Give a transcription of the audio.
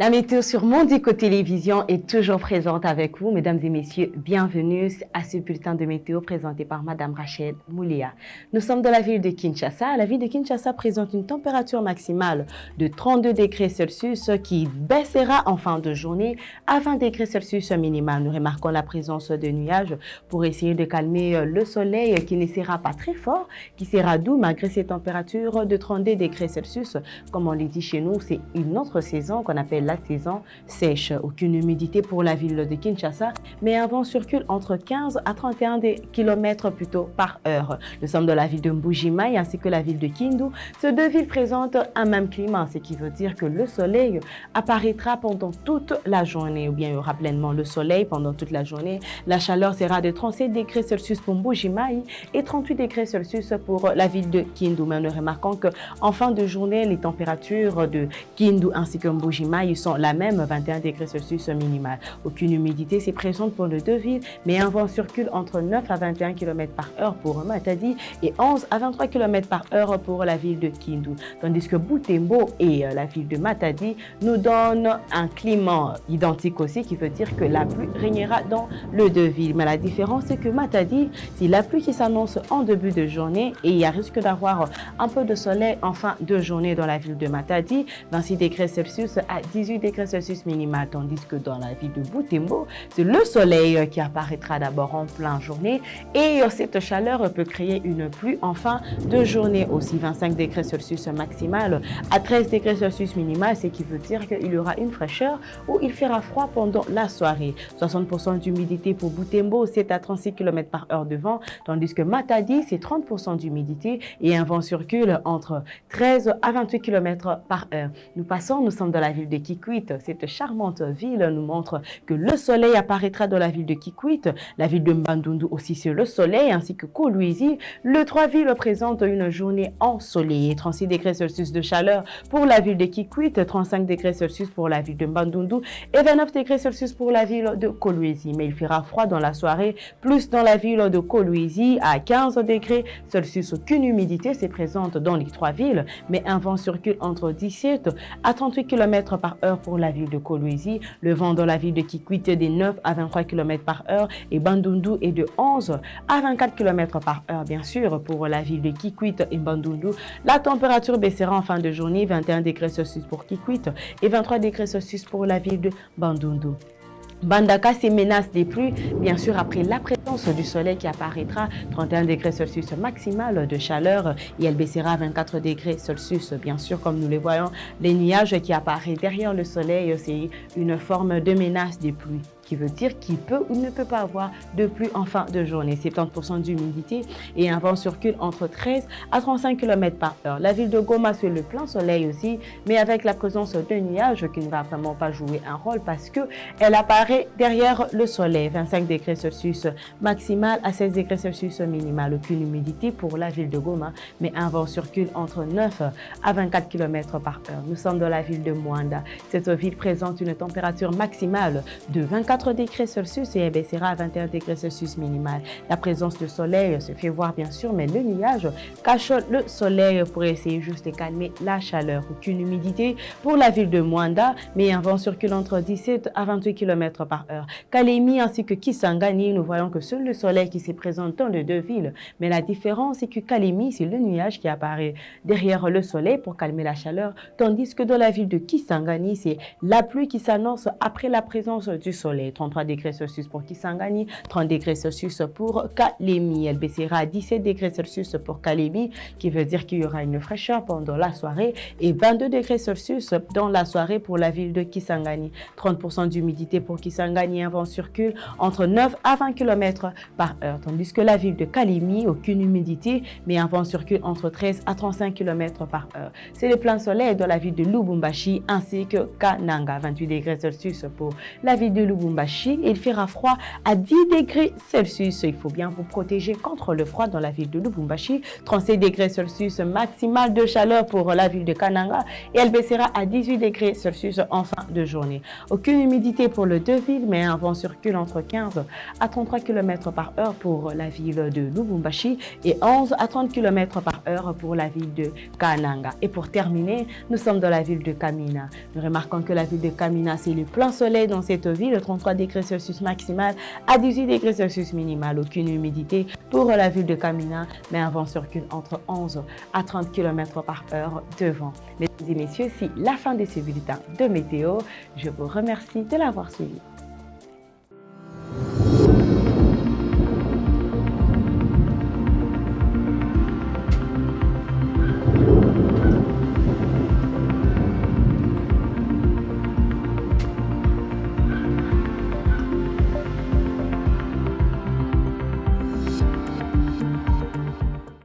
La météo sur Mondico Télévision est toujours présente avec vous. Mesdames et messieurs, bienvenue à ce bulletin de météo présenté par Madame Rachel Moulia. Nous sommes dans la ville de Kinshasa. La ville de Kinshasa présente une température maximale de 32 degrés Celsius qui baissera en fin de journée à 20 degrés Celsius minimal. Nous remarquons la présence de nuages pour essayer de calmer le soleil qui ne sera pas très fort, qui sera doux malgré ces températures de 32 degrés Celsius. Comme on le dit chez nous, c'est une autre saison qu'on appelle la saison sèche. Aucune humidité pour la ville de Kinshasa, mais un vent circule entre 15 à 31 km plutôt par heure. Nous sommes dans la ville de Mbuji-Mayi ainsi que la ville de Kindu. Ces deux villes présentent un même climat, ce qui veut dire que le soleil apparaîtra pendant toute la journée, ou bien il y aura pleinement le soleil pendant toute la journée. La chaleur sera de 37 degrés Celsius pour Mbuji-Mayi et 38 degrés Celsius pour la ville de Kindu. Mais nous remarquons qu'en fin de journée, les températures de Kindu ainsi que Mbuji-Mayi sont la même, 21 degrés Celsius minimal. Aucune humidité s'est présente pour les deux villes, mais un vent circule entre 9 à 21 km par heure pour Matadi et 11 à 23 km par heure pour la ville de Kindu. Tandis que Butembo et la ville de Matadi nous donnent un climat identique aussi, qui veut dire que la pluie régnera dans les deux villes. Mais la différence, c'est que Matadi, c'est la pluie qui s'annonce en début de journée et il y a risque d'avoir un peu de soleil en fin de journée dans la ville de Matadi, 26 degrés Celsius à 18 degrés Celsius minimal, tandis que dans la ville de Butembo, c'est le soleil qui apparaîtra d'abord en pleine journée et cette chaleur peut créer une pluie en fin de journée aussi, 25 degrés Celsius maximal à 13 degrés Celsius minimal, ce qui veut dire qu'il y aura une fraîcheur où il fera froid pendant la soirée. 60% d'humidité pour Butembo, c'est à 36 km par heure de vent, tandis que Matadi, c'est 30% d'humidité et un vent circule entre 13 à 28 km par heure. Nous sommes dans la ville de Kikwit. Cette charmante ville nous montre que le soleil apparaîtra dans la ville de Kikwit, la ville de Bandundu aussi sur le soleil, ainsi que Kolwezi. Les trois villes présentent une journée ensoleillée, 36 degrés Celsius de chaleur pour la ville de Kikwit, 35 degrés Celsius pour la ville de Bandundu et 29 degrés Celsius pour la ville de Kolwezi. Mais il fera froid dans la soirée, plus dans la ville de Kolwezi à 15 degrés Celsius. Aucune humidité s'est présente dans les trois villes, mais un vent circule entre 17 à 38 km par heure pour la ville de Kolwezi. Le vent dans la ville de Kikwit est de 9 à 23 km par heure et Bandundu est de 11 à 24 km par heure. Bien sûr, pour la ville de Kikwit et Bandundu, la température baissera en fin de journée, 21 degrés Celsius pour Kikwit et 23 degrés Celsius pour la ville de Bandundu. Bandaka, c'est menace des pluies, bien sûr, après la présence du soleil qui apparaîtra, 31 degrés Celsius maximal de chaleur et elle baissera à 24 degrés Celsius. Bien sûr, comme nous le voyons, les nuages qui apparaissent derrière le soleil, c'est une forme de menace des pluies, qui veut dire qu'il peut ou ne peut pas avoir de pluie en fin de journée. 70% d'humidité et un vent circule entre 13 à 35 km par heure. La ville de Goma sur le plein soleil aussi, mais avec la présence de nuages qui ne va vraiment pas jouer un rôle parce qu'elle apparaît derrière le soleil. 25 degrés Celsius maximal à 16 degrés Celsius minimal. Aucune humidité pour la ville de Goma, mais un vent circule entre 9 à 24 km par heure. Nous sommes dans la ville de Mwanda. Cette ville présente une température maximale de 24 degrés Celsius et elle baissera à 21 degrés Celsius minimal. La présence de soleil se fait voir bien sûr, mais le nuage cache le soleil pour essayer juste de calmer la chaleur. Aucune humidité pour la ville de Mwanda, mais un vent circule entre 17 à 28 km par heure. Kalemi ainsi que Kisangani, nous voyons que c'est le soleil qui se présente dans les deux villes, mais la différence c'est que Kalemi, c'est le nuage qui apparaît derrière le soleil pour calmer la chaleur, tandis que dans la ville de Kisangani, c'est la pluie qui s'annonce après la présence du soleil. 33 degrés Celsius pour Kisangani, 30 degrés Celsius pour Kalemi. Elle baissera à 17 degrés Celsius pour Kalemi, qui veut dire qu'il y aura une fraîcheur pendant la soirée, et 22 degrés Celsius dans la soirée pour la ville de Kisangani. 30% d'humidité pour Kisangani, un vent circule entre 9 à 20 km par heure, tandis que la ville de Kalemi, aucune humidité, mais un vent circule entre 13 à 35 km par heure. C'est le plein soleil dans la ville de Lubumbashi ainsi que Kananga, 28 degrés Celsius pour la ville de Lubumbashi. Lubumbashi. Il fera froid à 10 degrés Celsius. Il faut bien vous protéger contre le froid dans la ville de Lubumbashi. 37 degrés Celsius maximal de chaleur pour la ville de Kananga et elle baissera à 18 degrés Celsius en fin de journée. Aucune humidité pour les deux villes, mais un vent circule entre 15 à 33 km par heure pour la ville de Lubumbashi et 11 à 30 km par heure pour la ville de Kananga. Et pour terminer, nous sommes dans la ville de Kamina. Nous remarquons que la ville de Kamina, c'est le plein soleil dans cette ville, 33 degrés Celsius maximal à 18 degrés Celsius minimal. Aucune humidité pour la ville de Kamina, mais un vent circule entre 11 à 30 km par heure de vent. Mesdames et messieurs, c'est la fin de ce bulletin de météo. Je vous remercie de l'avoir suivi.